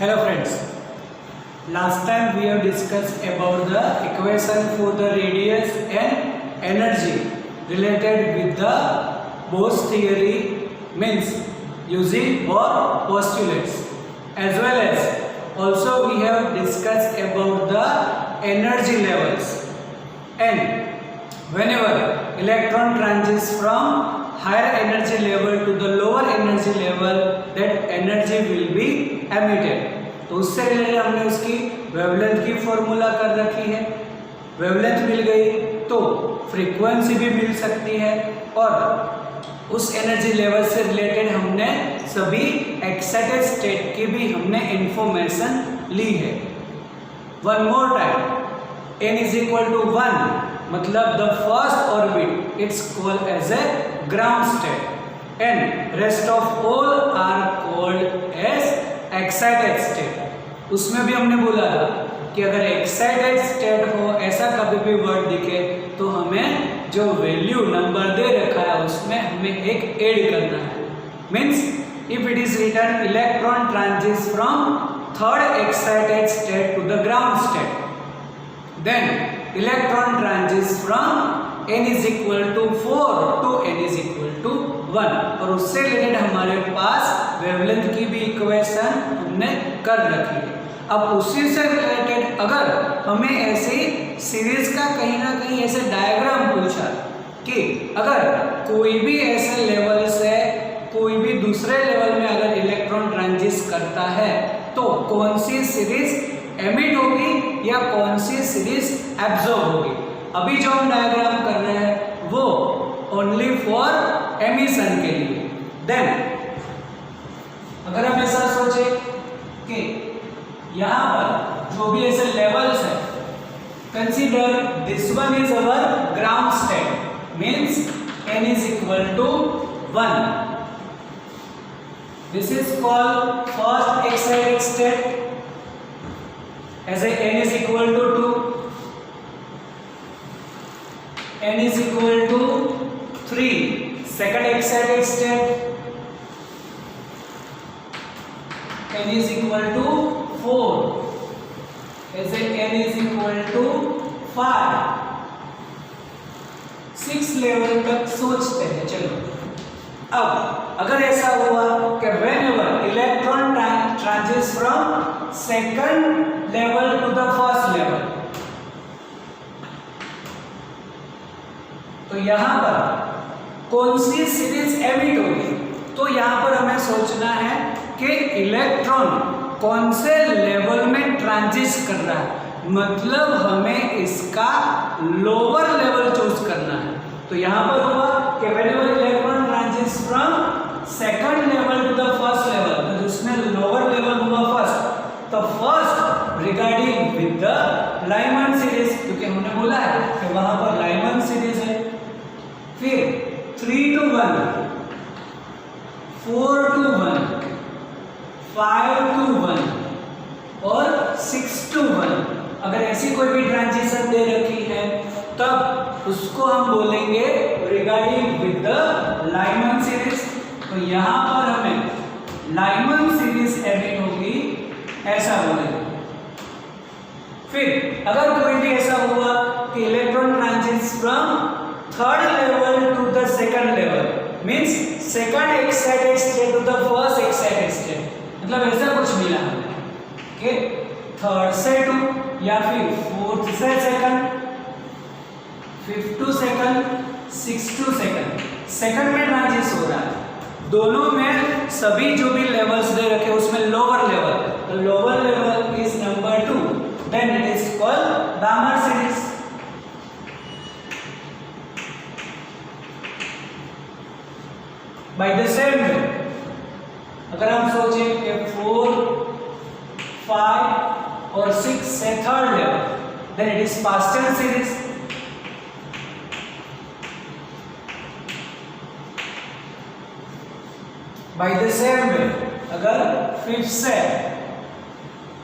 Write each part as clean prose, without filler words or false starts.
Hello friends, last time we have discussed about the equation for the radius and energy related with the Bohr's theory, means using Bohr postulates, as well as also we have discussed about the energy levels, and whenever electron transits from higher energy level to the lower energy level, that energy will be emitted. तो उससे related हमने उसकी wavelength की formula कर रखी है। Wavelength मिल गई तो फ्रीक्वेंसी भी मिल सकती है, और उस एनर्जी लेवल से रिलेटेड हमने सभी एक्साइटेड स्टेट की भी हमने इंफॉर्मेशन ली है। One more time, n is equal to 1 मतलब the first orbit it's called as a ground state, and rest of all are called as excited state. उसमें भी हमने बोला था कि अगर एक्साइटेड स्टेट हो, ऐसा कभी भी वर्ड दिखे तो हमें जो वैल्यू नंबर दे रखा है उसमें हमें एक ऐड करना है। Means if it is written electron transits from third excited state to the ground state, then electron transits from n is equal to 4 to n is equal to 1, और उससे related हमारे पास वेवलेंथ की भी equation हमने कर रखी है। अब उसी से रिलेटेड अगर हमें ऐसी सीरीज का कहीं ना कहीं ऐसे डायग्राम पूछा कि अगर कोई भी ऐसे लेवल से कोई भी दूसरे लेवल में अगर इलेक्ट्रॉन ट्रांजिट करता है तो कौन सी सीरीज एमिट होगी या कौन सी सीरीज एब्जॉर्ब होगी। अभी जो हम डायग्राम कर रहे हैं वो ओनली फॉर एमिशन के लिए। देन अगर हम ऐसा सोचे कि यहाँ पर जो भी ऐसे लेवल्स है, consider this one is our ground state, means n is equal to 1, this is called first excited state, as a n is equal to 2, n is equal to 3, second excited state, n is equal to 4, as n is equal to 5, 6 level तक सोचते हैं। चलो अब अगर ऐसा हुआ कि whenever electron transits from second level to the first level, तो यहाँ पर कौन सी सीरीज एमिट होगी, तो यहाँ पर हमें सोचना है कि इलेक्ट्रॉन कौन से लेवल में ट्रांजिट कर रहा है, मतलब हमें इसका लोअर लेवल चूज करना है। तो यहाँ पर हुआ कि whenever electron transits from second level to the first level, तो जिसमें लोअर लेवल हुआ फर्स्ट, तो first regarding with the Lyman series, क्योंकि हमने बोला है कि वहां पर लाइमन सीरीज है, फिर 3 to 1, 4 to 1, 5 to 1 और 6 to 1। अगर ऐसी कोई भी ट्रांजिशन दे रखी है तब उसको हम बोलेंगे regarding with the Lyman series. तो यहाँ पर हमें लाइमन सीरीज एमिट होगी, ऐसा बोलेंगे। फिर अगर कोई भी ऐसा हुआ कि electron transits from third level to the second level, means second excited state to the first excited state, मतलब ऐसा कुछ मिला हमें कि थर्ड से 2 या फिर फोर्थ से second, fifth to second, six to second, second में ट्रांजिट हो रहा है। दोनों में सभी जो भी लेवल्स दे रखे उसमें लोअर लेवल, तो lower level is number 2, then it is called Balmer series. By the same way अगर हम सोचें कि 4, 5 और 6 से third level, then it is Pascal series. By the same way अगर 5 से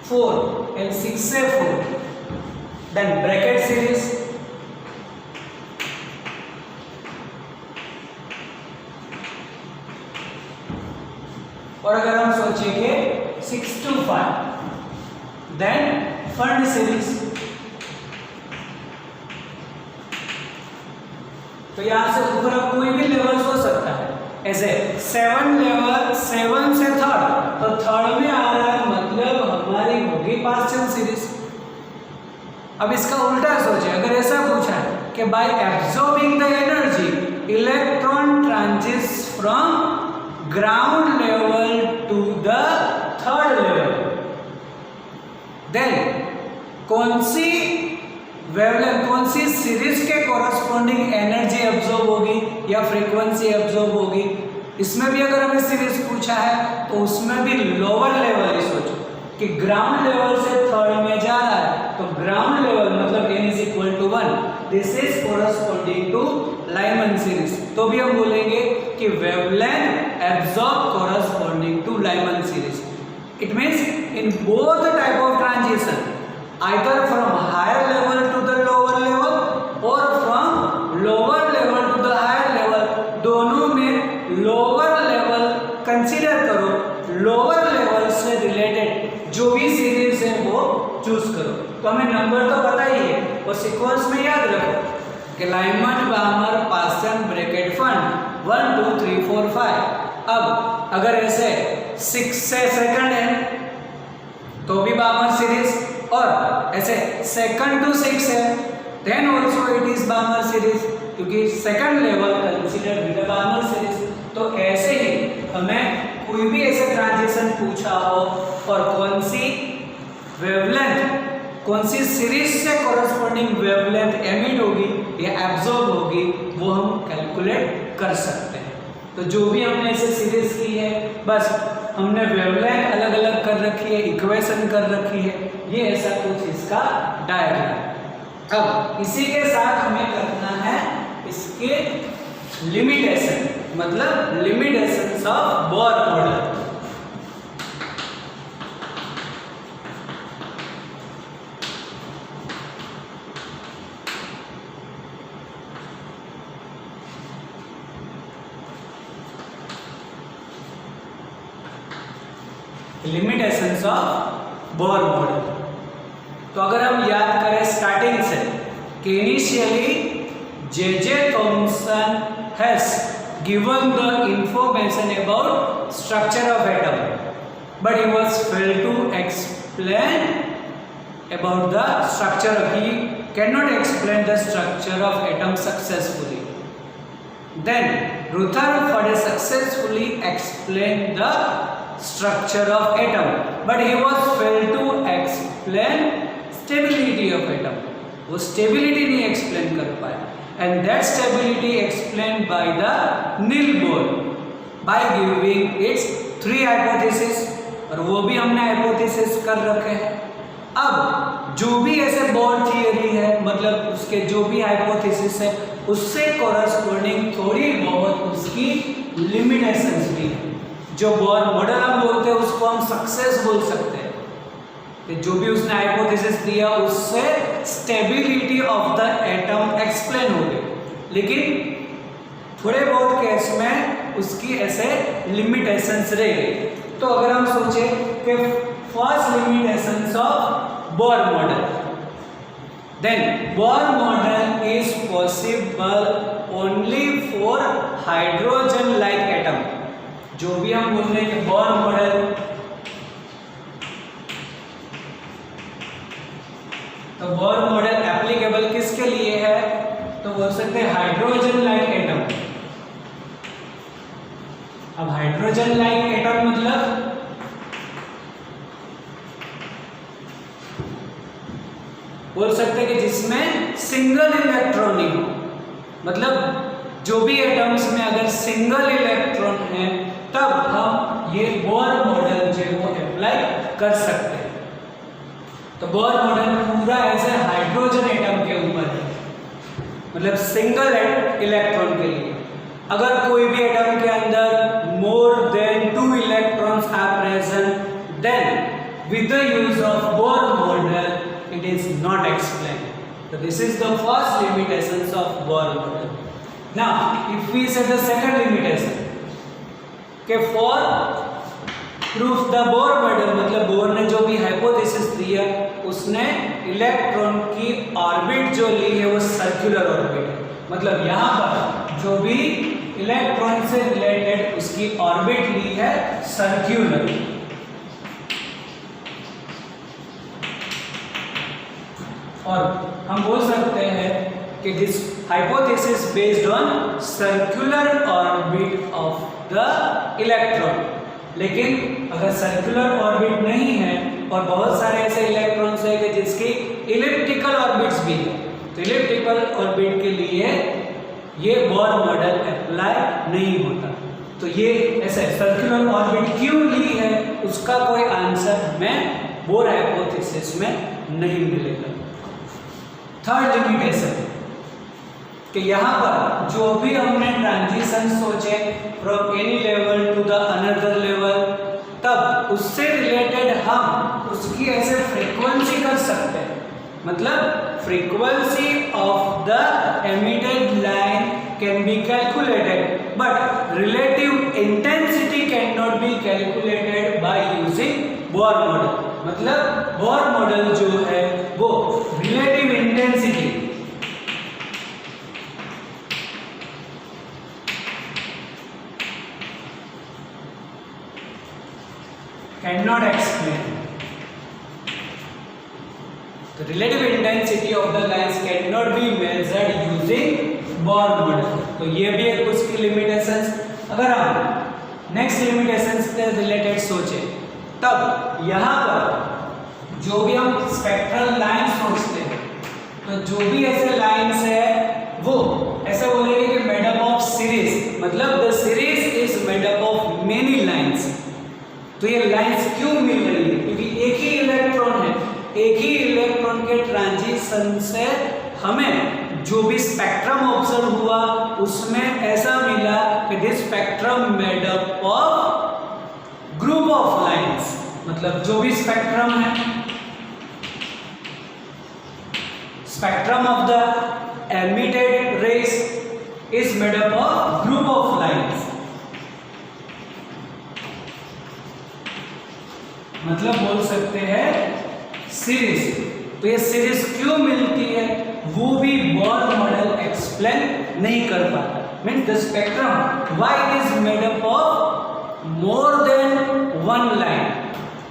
4 एंड 6 से 4, देन ब्रैकेट सीरीज। और अगर हम सोचें कि 6 to 5. Then Fund series. तो यहाँ से ऊपर कोई भी लेवल हो सकता है, ऐसे 7 लेवल 7 से थर्ड, तो थर्ड में आ रहा है मतलब हमारी होगी पास्चन सीरीज। अब इसका उल्टा सोचे, अगर ऐसा पूछा है कि by absorbing the energy electron transits from ground level to the third level, then कौन सी वेवलेंथ, कौन सी सीरीज के कॉरस्पॉन्डिंग एनर्जी एब्जॉर्ब होगी या फ्रीक्वेंसी एब्जॉर्ब होगी। इसमें भी अगर हमें सीरीज पूछा है तो उसमें भी लोअर लेवल ही सोचो कि ग्राउंड लेवल से थर्ड में जा रहा है, तो ग्राउंड लेवल मतलब n is equal to 1, this is corresponding to Lyman series. तो भी हम बोलेंगे कि wavelength absorb corresponding to Lyman series. It means in both type of transition, either from higher level to the lower level or from lower level to the higher level, दोनों में lower level consider करो, lower level से related जो भी series है वो choose करो। तो हमें नंबर तो पता ही है, और सीक्वेंस में याद रखो कि लाइमन, बामर, पास्चन, ब्रैकेट, फंड 1 2 3 4 5। अब अगर ऐसे 6 से सेकंड है तो भी बामर सीरीज, और ऐसे सेकंड टू 6 है then also it is Balmer series, क्योंकि second level consider with Balmer series. तो ऐसे ही हमें कोई भी ऐसे ट्रांजिशन पूछा हो और कौन सी वेवलेंथ, कौन सी सीरीज से कॉरस्पॉन्डिंग वेवलेंथ एमिट होगी या एब्जॉर्ब होगी, वो हम कैलकुलेट कर सकते हैं। तो जो भी हमने ऐसे सीरीज की है, बस हमने वेवलेंथ अलग अलग कर रखी है, इक्वेशन कर रखी है, ये ऐसा कुछ इसका डायग्राम। अब इसी के साथ हमें करना है इसके लिमिटेशन, मतलब limitations of Bohr model. Limitations of Bohr model. तो अगर हम याद करें स्टार्टिंग से कि initially J Thomson has given the information about structure of atom, but he was failed to explain about the structure, he can not explain the structure of atom successfully. Then Rutherford successfully explained the structure of atom, but he was failed to explain stability of atom. वो stability नहीं explain कर पाया, and that stability explained by the Niels Bohr by giving its 3 hypotheses, और वो भी हमने hypothesis कर रखे हैं। अब जो भी ऐसे बोर थियरी है, मतलब उसके जो भी हाइपोथेसिस है उससे कॉरस्पॉन्डिंग थोड़ी बहुत उसकी लिमिटेशंस भी है। जो बोर मॉडल हम बोलते हैं उसको हम सक्सेस बोल सकते हैं कि जो भी उसने हाइपोथेसिस दिया उससे stability of the atom explain हो गई, लेकिन थोड़े बहुत केस में उसकी ऐसे लिमिटेशंस रह गई। तो अगर हम सोचे कि first limitations of Bohr model, then Bohr model is possible only for hydrogen like atom। जो भी हम बोल रहे हैं कि Bohr model, तो Bohr model एप्लीकेबल किसके लिए है, तो बोल सकते हैं हाइड्रोजन लाइक एटम। अब हाइड्रोजन लाइक एटम मतलब बोल सकते हैं कि जिसमें सिंगल इलेक्ट्रॉन ही हो, मतलब जो भी एटम्स में अगर सिंगल इलेक्ट्रॉन है तब हम ये बोर मॉडल जो वो अप्लाई कर सकते हैं। तो बोर मॉडल पूरा ऐसे हाइड्रोजन एटम के ऊपर है, मतलब सिंगल इलेक्ट्रॉन के लिए। अगर कोई भी एटम के अंदर more than 2 electrons are present, then with the use of Bohr model it is not explained. So this is the first limitations of Bohr model. Now if we say the second limitation, okay, for proof the Bohr model, मतलब bore ने जो भी hypothesis दिया उसने electron की orbit जो ली है वो सर्कुलर ऑर्बिट है। मतलब यहाँ पर जो भी इलेक्ट्रॉन से रिलेटेड उसकी ऑर्बिट ली है सर्कुलर। और हम बोल सकते हैं कि this hypothesis based on circular orbit of the electron. लेकिन अगर सर्कुलर ऑर्बिट नहीं है और बहुत सारे ऐसे इलेक्ट्रॉन्स हैं कि जिसकी इलिप्टिकल ऑर्बिट्स भी है, तो इलिप्टिकल ऑर्बिट के लिए ये बोर मॉडल अप्लाई नहीं होता। तो ये ऐसे सर्कुलर ऑर्बिट क्यों ली है उसका कोई आंसर हमें बोर हाइपोथेसिस में नहीं मिलेगा। थर्ड लिमिटेशन कि यहाँ पर जो भी हमने ट्रांजिशन सोचे from any level to the another level, तब उससे रिलेटेड हम उसकी ऐसे फ्रीक्वेंसी कर सकते हैं। मतलब frequency of the emitted line can be calculated but relative intensity can not be calculated by using Bohr model. मतलब बोर मॉडल जो है वो relative intensity cannot explain. The relative intensity of the lines cannot be measured using Bohr model. तो ये भी एक उसकी limitations. अगर हम नेक्स्ट लिमिटेशंस के रिलेटेड सोचे तब यहाँ पर जो भी हम स्पेक्ट्रल लाइन सोचते हैं तो जो भी ऐसे लाइंस है वो ऐसे बोलेंगे कि मेड अप ऑफ सीरीज, मतलब the series is made up of many lines. तो ये लाइंस क्यों मिल रही है? क्योंकि एक ही इलेक्ट्रॉन है, एक ही इलेक्ट्रॉन के ट्रांजिशन से हमें जो भी स्पेक्ट्रम ऑब्जर्व हुआ उसमें ऐसा मिला कि this spectrum made up of group of lines. मतलब जो भी स्पेक्ट्रम है, spectrum of the emitted rays is made up of group of lines. मतलब बोल सकते हैं सीरीज। तो ये सीरीज क्यों मिलती है वो भी बोर मॉडल एक्सप्लेन नहीं कर पाता। Means the spectrum why it is made up of more than one line.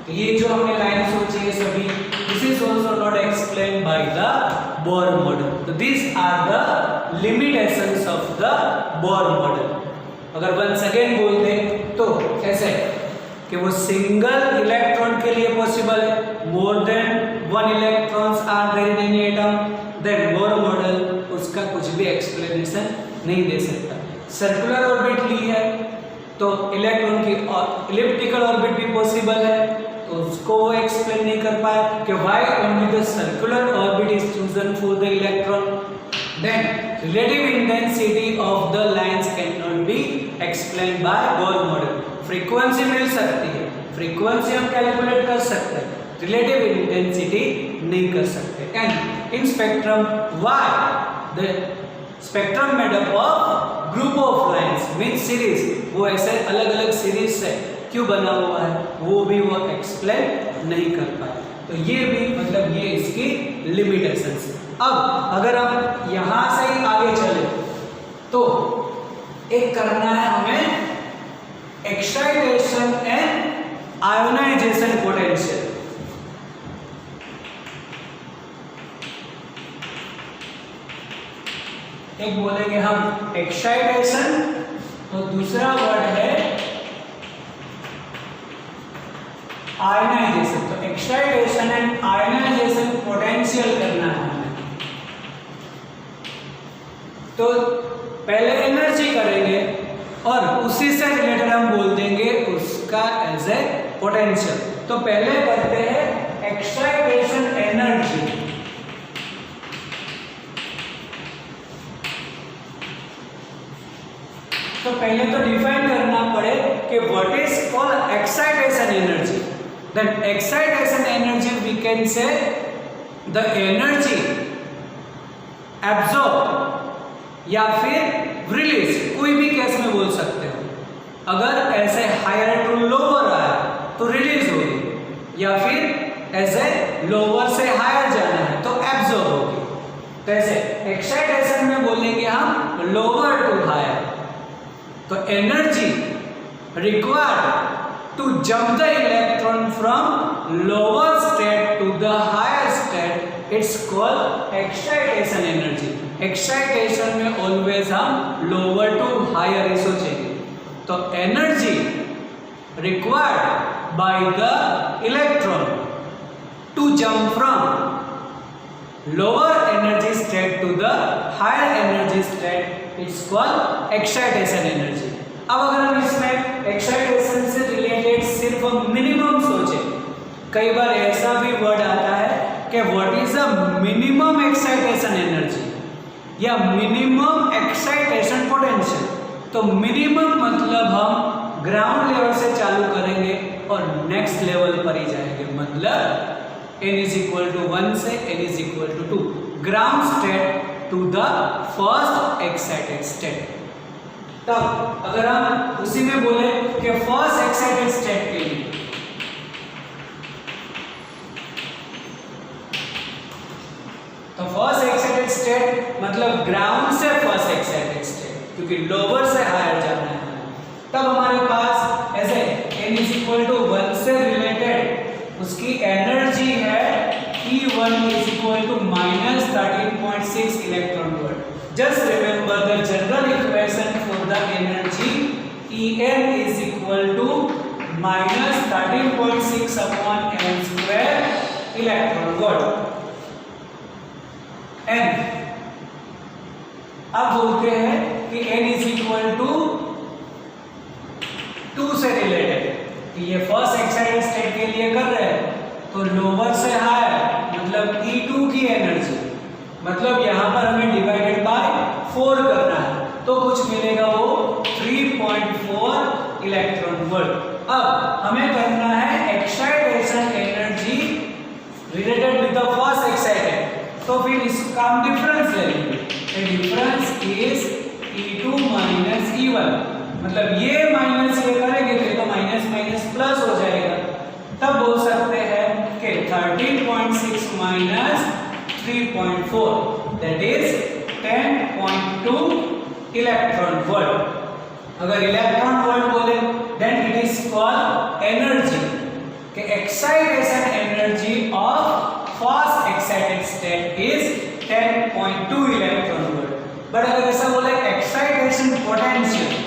तो ये जो हमने लाइन सोची है सभी, this is also not explain by the Bohr model. तो this are the limitations of the Bohr model. अगर once again बोल दें तो कैसे कि वो सिंगल इलेक्ट्रॉन के लिए पॉसिबल है, more than one electrons are there in any atom, then Bohr model उसका कुछ भी एक्सप्लेनेशन नहीं दे सकता। सर्कुलर ऑर्बिट ली है तो इलेक्ट्रॉन की इलिप्टिकल ऑर्बिट भी पॉसिबल है, तो उसको वो एक्सप्लेन नहीं कर पाए कि why only the circular orbit is chosen for the electron. Then relative intensity of the lines can not be explain by Bohr model. Frequency मिल सकती है, फ्रीक्वेंसी हम कैलकुलेट कर सकते हैं, रिलेटिव इंटेंसिटी नहीं कर सकते। And in spectrum why the spectrum made up of group of lines mean series, वो ऐसे अलग अलग सीरीज से क्यों बना हुआ है वो भी वो एक्सप्लेन नहीं कर पाए। तो ये भी मतलब ये इसकी लिमिटेशंस। अब अगर हम यहाँ से ही आगे चले तो एक करना है हमें एक्साइटेशन एंड आयोनाइजेशन पोटेंशियल। एक बोलेंगे हम एक्साइटेशन, तो दूसरा वर्ड है आयोनाइजेशन। तो एक्साइटेशन एंड आयोनाइजेशन पोटेंशियल करना है हमें। तो पहले एनर्जी करेंगे और उसी से रिलेटेड हम बोल देंगे उसका एज ए पोटेंशियल। तो पहले करते हैं एक्साइटेशन एनर्जी। तो पहले तो डिफाइन करना पड़े कि what is called excitation energy. Then excitation energy we can say the energy absorb या फिर रिलीज, कोई भी केस में बोल सकते हो। अगर ऐसे हायर टू लोअर आया तो रिलीज होगी, या फिर एज ए लोअर से हायर जाना है तो एब्जॉर्ब होगी। तो ऐसे एक्साइटेशन में बोलेंगे हम लोअर टू हायर। तो energy required to jump the electron from lower state to the higher state, it's called excitation energy. Excitation में ऑलवेज हम लोअर टू हायर ही सोचेंगे। तो energy required by the electron to jump from lower energy state to the higher energy state, it's called excitation energy। अब अगर हम इसमें excitation से रिलेटेड सिर्फ मिनिमम सोचे, कई बार ऐसा भी वर्ड आता है कि what is the minimum excitation energy या मिनिमम एक्साइटेशन पोटेंशियल। तो मिनिमम मतलब हम ग्राउंड लेवल से चालू करेंगे और नेक्स्ट लेवल पर ही जाएंगे, मतलब n is equal to 1 से n is equal to 2, ground state to the first excited state। तब अगर हम उसी में बोले कि फर्स्ट एक्साइटेड स्टेट के लिए, तो फर्स्ट एक्साइटेड स्टेट मतलब ग्राउंड से फर्स्ट एक्साइटेड स्टेट, क्योंकि लोअर से हायर जाना है। तब हमारे पास ऐसे n is equal to 1 से रिलेटेड उसकी एनर्जी है E1 is equal to minus 13.6 electron volt। Just remember the general equation for the energy En is equal to minus 13.6 upon n square electron volt। n अब बोलते हैं कि n is equal to 2 से related, कि ये first excited state के लिए कर रहे हैं तो लोअर से हायर मतलब E2 की एनर्जी, मतलब यहाँ पर हमें डिवाइडेड बाय 4 करना है तो कुछ मिलेगा वो 3.4 इलेक्ट्रॉन वोल्ट। अब हमें करना है excitation energy related with the first excited, तो फिर इसका हम डिफरेंस ले लेंगे। Difference is E2 minus E1, मतलब ये माइनस ये करेंगे तो तो माइनस माइनस प्लस हो जाएगा। तब बोल सकते हैं कि 13.6 माइनस 3.4 दैट इज 10.2 इलेक्ट्रॉन वोल्ट। अगर इलेक्ट्रॉन वोल्ट बोले then it is called energy, कि excitation energy of first excited state is 10.2 electron volt. But अगर ऐसा बोले एक्साइटेशन पोटेंशियल,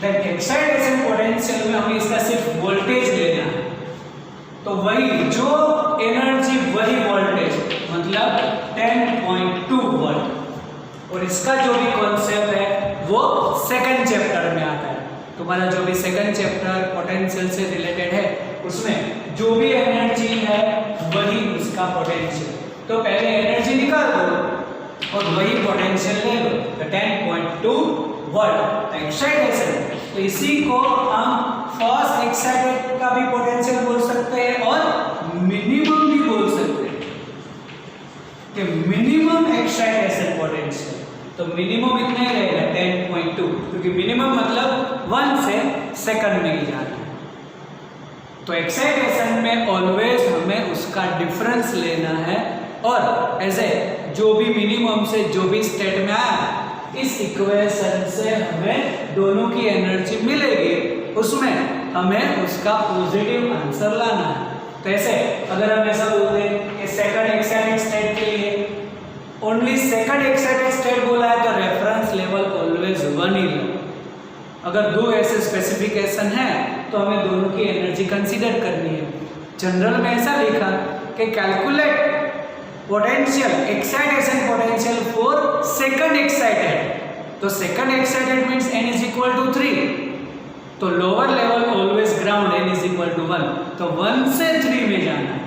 एक्साइटेशन पोटेंशियल में हमें इसका सिर्फ वोल्टेज लेना है, तो वही जो एनर्जी वही वोल्टेज, मतलब 10.2 वोल्ट। और इसका जो भी कॉन्सेप्ट है वो सेकंड चैप्टर में आता है। तुम्हारा जो भी सेकंड चैप्टर पोटेंशियल से रिलेटेड है उसमें जो भी एनर्जी है वही उसका पोटेंशियल। तो पहले एनर्जी निकाल दो और वही पोटेंशियल ले लो, तो 10.2 वोल्ट एक्साइटेशन। तो इसी को हम फर्स्ट एक्साइटेड का भी पोटेंशियल बोल सकते हैं और मिनिमम भी बोल सकते हैं कि मिनिमम एक्साइटेशन पोटेंशियल। तो मिनिमम इतना ही रहेगा 10.2, क्योंकि मिनिमम मतलब 1 से सेकंड में ही जाना है। तो एक्साइटेशन में ऑलवेज हमें उसका डिफरेंस लेना है और ऐसे जो भी मिनिमम से जो भी स्टेट में आया इस इक्वेशन से हमें दोनों की एनर्जी मिलेगी, उसमें हमें उसका पॉजिटिव आंसर लाना है। तो ऐसे अगर हम ऐसा बोलते हैं कि सेकंड एक्साइटेड स्टेट के लिए ओनली सेकंड एक्साइटेड स्टेट बोला है तो रेफरेंस लेवल ऑलवेज 1 ही लो। अगर दो ऐसे स्पेसिफिकेशन है तो हमें दोनों की एनर्जी कंसीडर करनी है। जनरल में ऐसा लिखा कि calculate potential excitation potential for second excited, तो second excited means n is equal to 3, तो lower level always ground n is equal to 1, तो 1 से 3 में जाना है।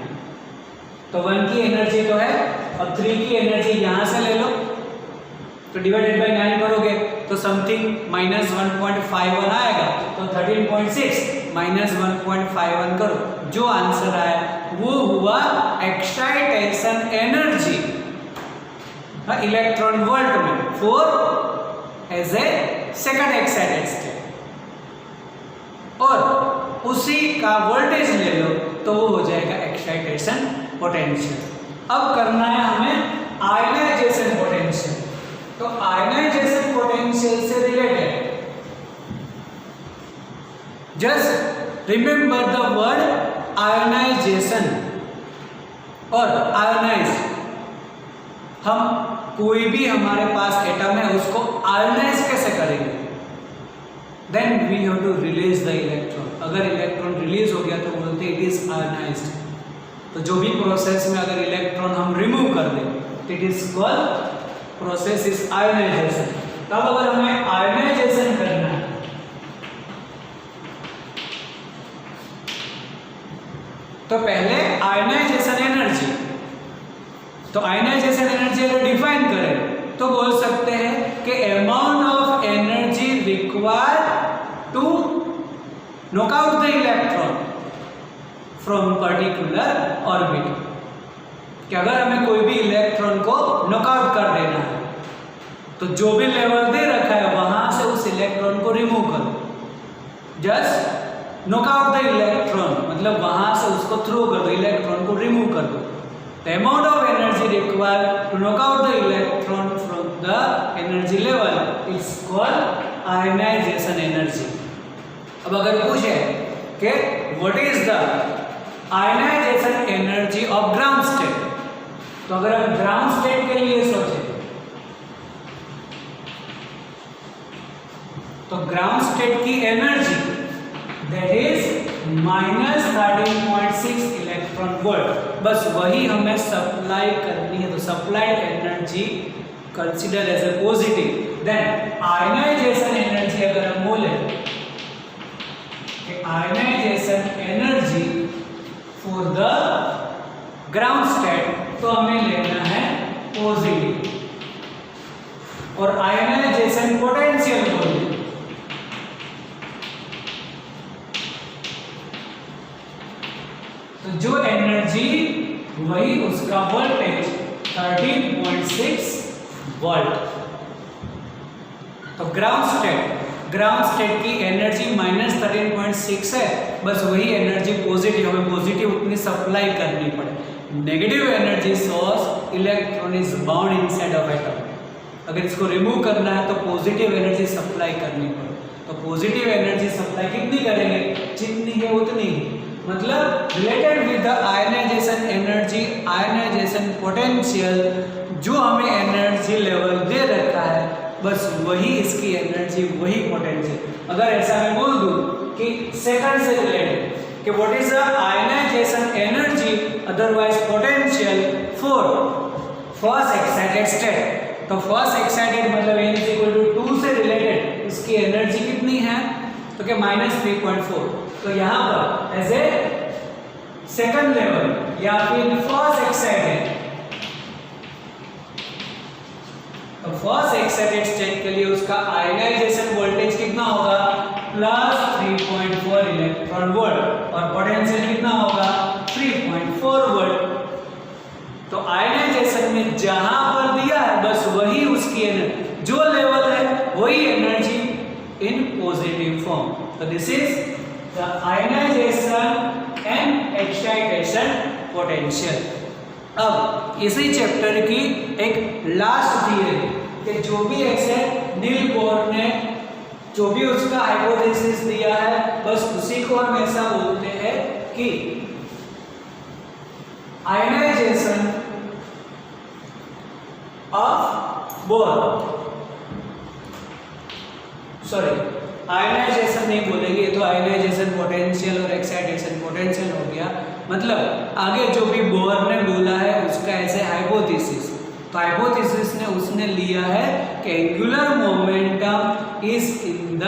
तो 1 की एनर्जी तो है और 3 की एनर्जी यहां से ले लो, तो डिवाइडेड बाय 9 करोगे तो समथिंग माइनस 1.51 आएगा, तो 13.6 माइनस 1.51 करो, जो आंसर आया वो हुआ एक्साइटेशन एनर्जी इलेक्ट्रॉन वोल्ट में for as a second excited state, और उसी का वोल्टेज ले लो तो वो हो जाएगा एक्साइटेशन पोटेंशियल। अब करना है हमें आयनाइजेशन पोटेंशियल। तो आयनाइजेशन पोटेंशियल से related just remember the word ionization और आयनाइज। हम कोई भी हमारे पास एटम है उसको आयनाइज कैसे करेंगे? Then we have to release the electron. अगर इलेक्ट्रॉन रिलीज हो गया तो बोलते हैं इट इज आयनाइज्ड। तो जो भी प्रोसेस में अगर इलेक्ट्रॉन हम रिमूव कर दें तो it is called process is ionization. तब अगर हमें आयनाइजेशन करना है तो पहले आयनाइजेशन एनर्जी, तो आयनाइजेशन एनर्जी अगर डिफाइन करें तो बोल सकते हैं कि amount of energy required to knock out the electron from particular orbit. कि अगर हमें कोई भी इलेक्ट्रॉन को नॉकआउट कर देना है तो जो भी लेवल दे रखा है वहां से उस इलेक्ट्रॉन को रिमूव करो। Just knock out the electron मतलब वहां से उसको थ्रो कर दो, इलेक्ट्रॉन को रिमूव कर दो। The amount of energy required to knock out the electron from the energy level is called ionization energy. अब अगर पूछे कि what is the ionization energy of ground state, तो अगर हम ग्राउंड स्टेट के लिए सोचें तो ग्राउंड स्टेट की energy that is -13.6 electron volt. बस वही हमें सप्लाई करनी है, तो supplied energy consider as a positive. Then ionization energy अगर हम बोले कि ionization energy for the ground state तो हमें लेना है पॉजिटिव, और आयनाइजेशन पोटेंशियल बोले तो जो एनर्जी वही उसका वोल्टेज 13.6 वोल्ट। तो ग्राउंड स्टेट की एनर्जी -13.6 है, बस वही एनर्जी पॉजिटिव, हमें पॉजिटिव उतनी सप्लाई करनी पड़े। Negative energy source electron is bound inside of atom, अगर इसको रिमूव करना है तो पॉजिटिव एनर्जी सप्लाई करनी पड़े। तो पॉजिटिव एनर्जी सप्लाई कितनी करेंगे? जितनी है उतनी ही, मतलब related with the ionization energy, ionization potential, जो हमें एनर्जी लेवल दे रखा है बस वही इसकी एनर्जी, वही पोटेंशियल। अगर ऐसा मैं बोल दूं कि सेकंड से रिलेटेड कि what is the ionization energy otherwise potential for first excited state, तो फर्स्ट एक्साइटेड मतलब n = 2 से रिलेटेड उसकी एनर्जी कितनी है? तो क्या -3.4। तो यहाँ पर एज ए सेकंड लेवल या फिर फर्स्ट एक्साइटेड, तो फर्स्ट एक्साइटेड स्टेट के लिए उसका आयनाइजेशन वोल्टेज कितना होगा? +3.4 इलेक्ट्रॉन वोल्ट, और पोटेंशियल कितना होगा? 3.4 वोल्ट। तो आयनाइजेशन में जहां पर दिया है बस वही उसकी एनर्जी, जो लेवल है वही एनर्जी इन पॉजिटिव फॉर्म। तो this is the ionization and excitation potential. अब इसी चैप्टर की एक लास्ट थियरी कि जो भी ऐसे नील बोर ने जो भी उसका हाइपोथेसिस दिया है बस उसी को हम ऐसा बोलते हैं कि ionization of Bohr, sorry ionization नहीं बोलेंगे, तो आयनाइजेशन पोटेंशियल और एक्साइटेशन पोटेंशियल हो गया। मतलब आगे जो भी बोर ने बोला है उसका ऐसे हाइपोथेसिस, तो हाइपोथेसिस ने उसने लिया है कि angular momentum is in the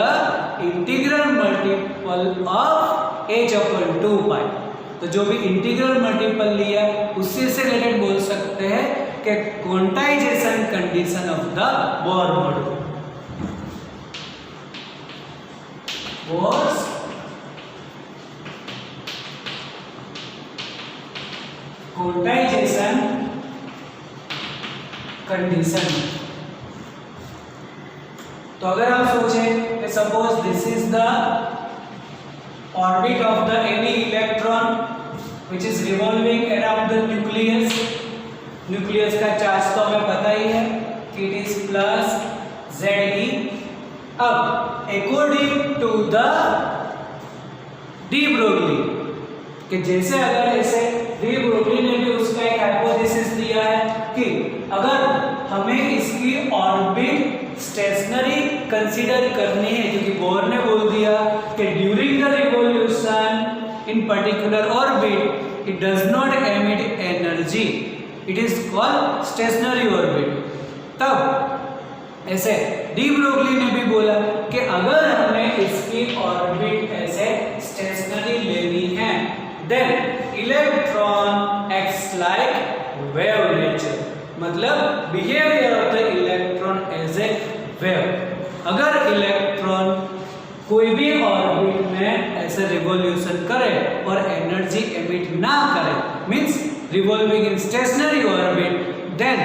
integral multiple of h/2π। तो जो भी इंटीग्रल मल्टीपल लिया उससे से रिलेटेड बोल सकते हैं कि quantization condition of the Bohr model. Bohr's quantization condition. तो अगर हम सोचें कि suppose this is the orbit of the any electron which is revolving around the nucleus, nucleus का चार्ज तो हमें पता ही है कि इट इज प्लस Ze। अब according to the de Broglie कि जैसे अगर ऐसे डी ब्रोगली ने भी उसका एक हाइपोथेसिस दिया है कि अगर हमें इसकी ऑर्बिट स्टेशनरी कंसीडर करनी है, क्योंकि बोर ने बोल दिया कि during the revolution in particular orbit it does not emit energy, it is called stationery orbit. तब ऐसे डी ब्रोगली ने भी बोला कि अगर हमें इसकी ऑर्बिट ऐसे स्टेशनरी लेनी है then electron acts like wave nature, मतलब behaviour of the electron as a wave. अगर इलेक्ट्रॉन कोई भी ऑर्बिट में ऐसे रिवॉल्यूशन करे और एनर्जी एमिट ना करे, means revolving in stationery orbit, then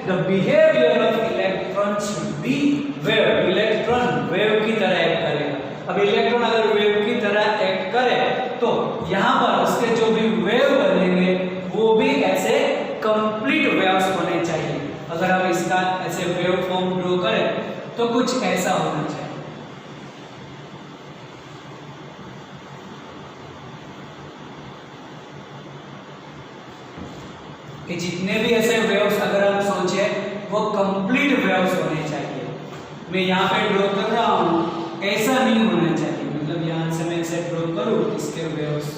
the behavior of electron should be wave। Electron wave की तरह एक्ट करेगा। अब इलेक्ट्रॉन अगर वेव की तरह एक्ट करे तो यहाँ पर उसके जो भी वेव बनेंगे वो भी ऐसे कंप्लीट वेव्स होने चाहिए। अगर हम इसका ऐसे वेव फॉर्म ड्रॉ करें तो कुछ ऐसा होना चाहिए। कि जितने भी ऐसे वेव्स अगर हम सोचे वो कंप्लीट वेव्स होने चाहिए। मैं यहाँ पे ड्रॉ कर रहा हूँ, ऐसा नहीं होना चाहिए, मतलब यहाँ से मैं ऐसे ड्रॉ करूँ इसके वेव्स,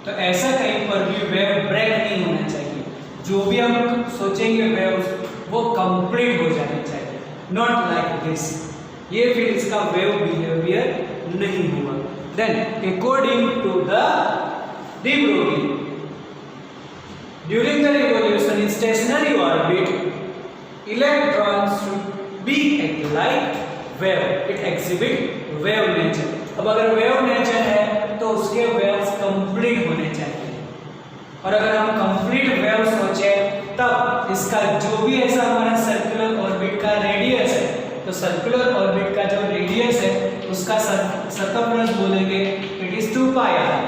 तो ऐसा कहीं पर भी वेव ब्रेक नहीं होना चाहिए। जो भी हम सोचेंगे वेव्स वो कंप्लीट हो जाने चाहिए, नॉट लाइक दिस, ये फिर इसका वेव बिहेवियर नहीं हुआ। Then according to the de Broglie, during the revolution in stationary orbit, electrons should be like wave, it exhibit wave nature। अब अगर wave nature है तो उसके waves complete होने चाहिए, और अगर हम complete wave सोचे तब इसका जो भी ऐसा हमारा सर्कुलर ऑर्बिट का रेडियस है, तो सर्कुलर ऑर्बिट का जो रेडियस है उसका सर्कमफ्रेंस बोलेंगे it is 2 pi r,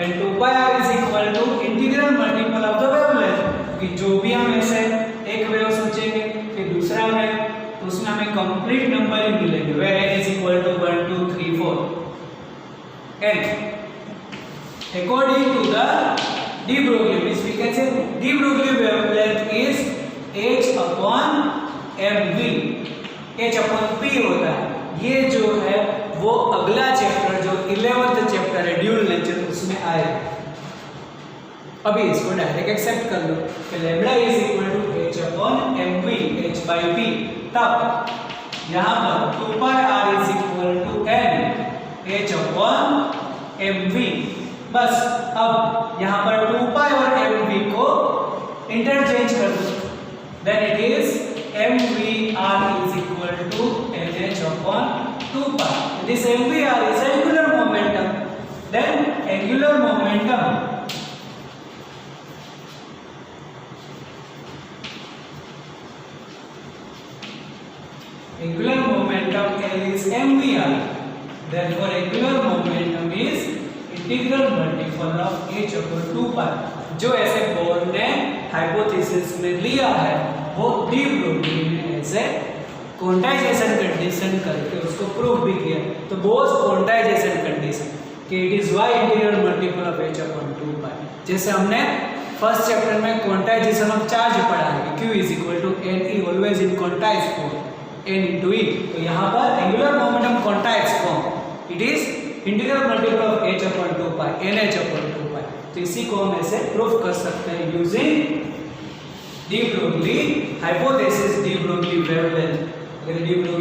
and 2 pi r is equal to integral multiple of the wavelength। कि जो भी हम ऐसे एक वेव सोचेंगे फिर दूसरा वेव, तो उसमें हमें कंप्लीट नंबर ही मिलेंगे, where n is equal to 1 2 3 4। and according to the de Broglie, means we can say de Broglie wavelength is h upon mv, h upon p होता है। ये जो है वो अगला चैप्टर जो 11th चैप्टर है ड्यूल नेचर उसमें आएगा। अभी इसको डायरेक्ट एक्सेप्ट कर लो कि lambda is equal to h upon mv, h by p। तब यहाँ पर 2 pi r is equal to n h upon mv। बस अब यहाँ पर 2 pi और mv को इंटरचेंज कर दो, then it is mvr is equal to nh upon 2 pi। This mvr is angular momentum, then angular momentum L is mvr, therefore angular momentum is integral multiple of h upon 2 pi। जो ऐसे bore ने hypothesis में लिया है वो de Broglie ने ऐसे quantization condition करके उसको प्रूव भी किया। तो बोस क्वांटाइजेशन कंडीशन कि it is y integral multiple of h upon 2 pi। जैसे हमने फर्स्ट चैप्टर में क्वांटाइजेशन ऑफ चार्ज पढ़ा है, q is equal to n e always in quantized form n into e। तो यहाँ पर angular momentum quantized form it is integral multiple of h upon 2 pi nh upon 2 pi। तो इसी को हम ऐसे प्रूव कर सकते हैं using de Broglie hypothesis, de Broglie wavelength. अगर डी ब्रोगली